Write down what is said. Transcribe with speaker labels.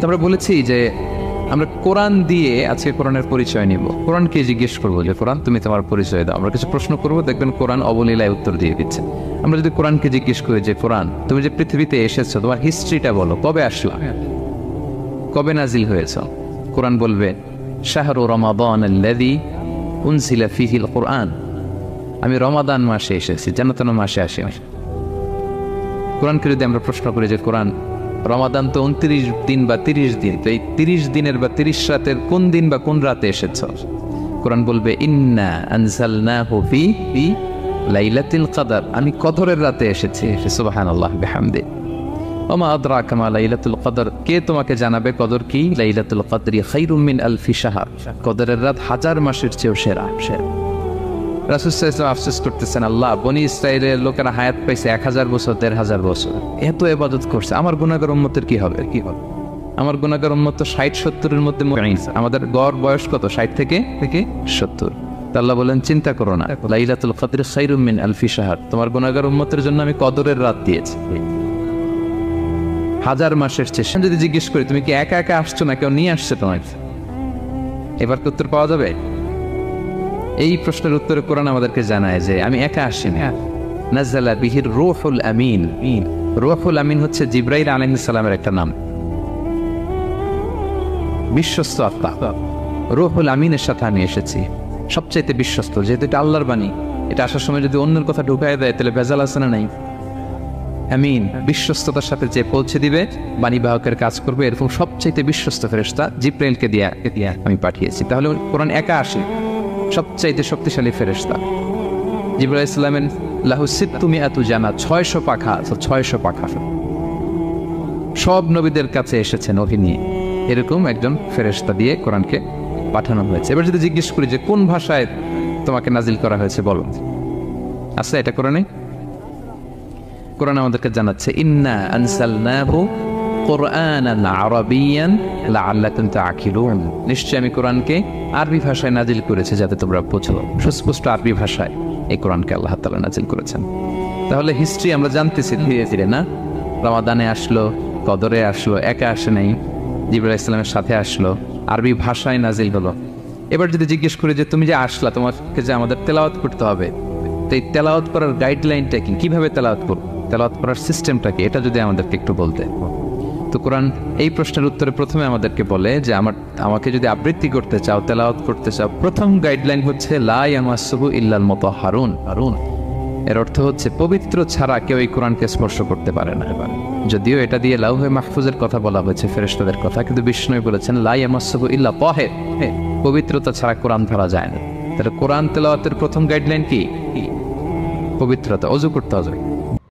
Speaker 1: আমরা বলেছি যে আমরা কোরআন দিয়ে আজকে কোরআনের পরিচয় নিব। কোরআনকে জিজ্ঞেস করবো যে কোরআন তুমি তোমার পরিচয় দাও। আমরা কিছু প্রশ্ন করবো, দেখবেন কোরআন অবলীলায় উত্তর দিয়ে দিচ্ছে। আমরা যদি কোরআনকে জিজ্ঞেস করি যে কোরআন তুমি যে পৃথিবীতে এসেছো তোমার হিস্ট্রিটা বলো, কবে আসলা, কবে নাজিল হয়েছ? কোরআন বলবে শাহরু রমাদান আল্লাযী উনজিলা ফীহিল কুরআন, আমি রমাদান মাসে এসেছি, যেন তেন মাসে আসি। কোরআনকে যদি আমরা প্রশ্ন করি যে কোরআন রমাদান তো 29 দিন বা 30 দিন, তো এই 30 দিনের বা 30 রাতের কোন দিন বা কোন রাতে এসেছ? কোরআন বলবে ইন্না আনজালনাহু ফি লাইলাতুল কদর, আমি কদরের রাতে এসেছি। সুবহানাল্লাহ বিহামদি। ওমা আদরাকা মা লাইলাতুল কদর, কে তোমাকে জানাবে কদর কি? লাইলাতুল কদরি খায়রুম মিন আলফি শাহর, কদরের রাত 1000 মাসের চেয়েও সেরা। রাসূল সাল্লাল্লাহু আলাইহি ওয়াসাল্লাম আফসোস করতেছেন, আল্লাহ বনি ইসরাইলের লোকেরা হায়াত পাইছে 1000 বছর 1500 বছর, এত ইবাদত করছে, আমার গুনাহগার উম্মতের কি হবে? আমার গুনাহগার উম্মত তো 60-70 মধ্যে আমাদের গড় বয়স কত? 60 থেকে 70। আল্লাহ বলেন চিন্তা করো না, লাইলাতুল কদর খায়রুম মিন আলফি শাহর, তোমার গুনাহগার উম্মতের জন্য আমি কদরের রাত দিয়েছি 1000 মাসের চেয়ে। যদি জিজ্ঞেস করি তুমি কি একা একা আসছো না কেউ নিয়ে আসছে তোমাকে, এবার কি উত্তর পাওয়া যাবে? এই প্রশ্নের উত্তরে কোরআন আমাদেরকে জানায় যে আমি একা আসিনি। নাযালা বিহির রূহুল আমিন। রূহুল আমিন হচ্ছে জিবরাইল আলাইহিস সালামের একটা নাম, বিশ্বস্ত আত্মা। রূহুল আমিনের সাথে আমি এসেছি, সবচাইতে বিশ্বস্ত, যেহেতু এটা আল্লাহর বাণী। এটা আসার সময় যদি অন্যের কথা ঢুকায় দেয় তাহলে ভেজাল আছে না নাই? আমিন, বিশ্বস্ততার সাথে যে পৌঁছে দিবে, বাণী বাহকের কাজ করবে, এরকম সবচাইতে বিশ্বস্ত ফেরেশতা জিবরাইলকে দিয়ে আমি পাঠিয়েছি। তাহলে কোরআন একা আসে, সবচাইতে শক্তিশালী ফেরেশতা। জিবরাইল আলাইহিস সালামের লাহু সিত্তু মিআতু জানাত, 600 পাখা, 600 পাখা। সব নবীদের কাছে এসেছেন ওহী নিয়ে, এরকম একজন ফেরেশতা দিয়ে কোরআনকে পাঠানো হয়েছে। এবার যদি জিজ্ঞেস করি যে কোন ভাষায় তোমাকে নাজিল করা হয়েছে বলো, আছে এটা কোরআনে? কোরআন আমাদেরকে জানাচ্ছে ইন্না আনজালনাহু কুরআনান আরাবিয়ান লাআল্লাকুম তাআকিলুন, নিশ্চয় আমি কোরআনকে আরবি ভাষায় নাজিল করেছি যাতে তোমরা বোঝো। সুস্পষ্ট আরবি ভাষায় এই কোরআনকে আল্লাহ তাআলা নাজিল করেছেন। তাহলে হিস্ট্রি আমরা জানতেছি ধীরে ধীরে, না? রমাদানে আসলো, কদরে আসলো, একা আসে নাই, জিবরাইল আলাইহিস সালামের সাথে আসলো, আরবি ভাষায় নাজিল হলো। এবার যদি জিজ্ঞেস করি যে তুমি যে আসলা, তোমাকে যে আমাদের তেলাওয়াত করতে হবে, তো এই তেলাওয়াত করার গাইডলাইনটা কি, কিভাবে তেলাওয়াত করব, তেলাওয়াত করার সিস্টেমটা কি, এটা যদি আমাদেরকে একটু বলতে। তো কোরআন এই প্রশ্নের উত্তরে প্রথমে আমাদেরকে বলে যে আমাকে যদি আবৃত্তি করতে চাও, তেলাওয়াত করতে চাও, প্রথম গাইডলাইন হচ্ছে লা ইয়ামাসসুহু ইল্লাল মুতাহহারুন। এর অর্থ হচ্ছে পবিত্র ছাড়া কেউ এই কোরআনকে স্পর্শ করতে পারে না। যদিও এটা দিয়ে লাউহে মাহফুজের কথা বলা হয়েছে, ফেরেশতাদের কথা, কিন্তু বিষ্ণু বলেছেন লা ইয়ামাসসুহু ইল্লা তাহির, পবিত্রতা ছাড়া কোরআন ধরা যায় না। তাহলে কোরআন তেলাওয়াতের প্রথম গাইডলাইন কি? পবিত্রতা, ওযু করতে হবে।